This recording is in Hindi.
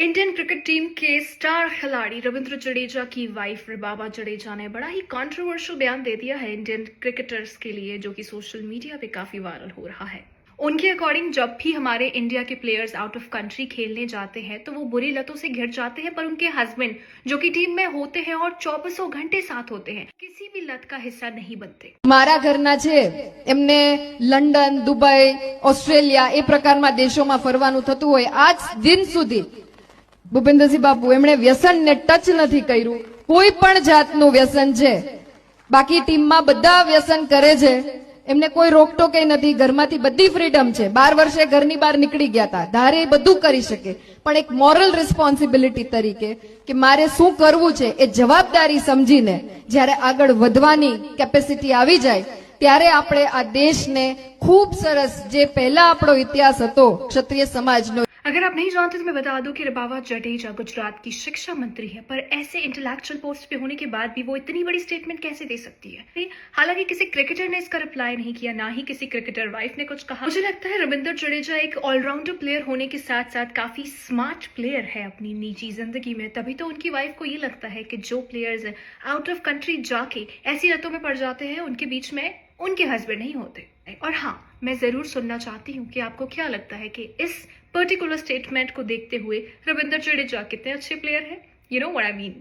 इंडियन क्रिकेट टीम के स्टार खिलाड़ी रविंद्र जडेजा की वाइफ रिबाबा जडेजा ने बड़ा ही कंट्रोवर्शियल बयान दे दिया है इंडियन क्रिकेटर्स के लिए, जो कि सोशल मीडिया पे काफी वायरल हो रहा है। उनके अकॉर्डिंग जब भी हमारे इंडिया के प्लेयर्स आउट ऑफ कंट्री खेलने जाते हैं तो वो बुरी लतों से घिर जाते हैं, पर उनके हस्बैंड जो कि टीम में होते हैं और 2400 घंटे साथ होते हैं, किसी भी लत का हिस्सा नहीं बनते। મારા ઘરના છે એમને લંડન, દુબઈ, ઓસ્ટ્રેલિયા એ પ્રકારના દેશોમાં ફરવાનું થતું હોય, આજ દિન સુધી ભૂપેન્દ્રસિંહ બાપુ એમણે વ્યસનને ટચ નથી કર્યું, કોઈ પણ જાતનું વ્યસન છે। બાકી ટીમમાં બધા વ્યસન કરે છે, એમને કોઈ રોકટોક નથી, ઘરમાંથી બધી ફ્રીડમ છે। 12 વર્ષે ઘરની બહાર નીકળી ગયા હતા, ધારે બધું કરી શકે, પણ એક મોરલ રિસ્પોન્સિબિલિટી તરીકે કે મારે શું કરવું છે એ જવાબદારી સમજીને જ્યારે આગળ વધવાની કેપેસિટી આવી જાય ત્યારે આપણે આ દેશને ખૂબ સરસ જે પહેલા આપણો ઇતિહાસ હતો ક્ષત્રિય સમાજનો। अगर आप नहीं जानते तो मैं बता दूं कि रिबाबा जडेजा गुजरात की शिक्षा मंत्री है, पर ऐसे इंटेलेक्चुअल पोस्ट पे होने के बाद भी वो इतनी बड़ी स्टेटमेंट कैसे दे सकती है। हालांकि किसी क्रिकेटर ने इसका रिप्लाई नहीं किया, ना ही किसी क्रिकेटर वाइफ ने कुछ कहा। मुझे लगता है रविंद्र जडेजा एक ऑलराउंडर प्लेयर होने के साथ साथ काफी स्मार्ट प्लेयर है अपनी निजी जिंदगी में, तभी तो उनकी वाइफ को ये लगता है कि जो प्लेयर्स आउट ऑफ कंट्री जाके ऐसी लतों में पड़ जाते हैं उनके बीच में उनके हस्बैंड नहीं होते। और हाँ, मैं जरूर सुनना चाहती हूँ कि आपको क्या लगता है कि इस पर्टिकुलर स्टेटमेंट को देखते हुए रविंद्र जडेजा कितने अच्छे प्लेयर हैं। You know what I mean.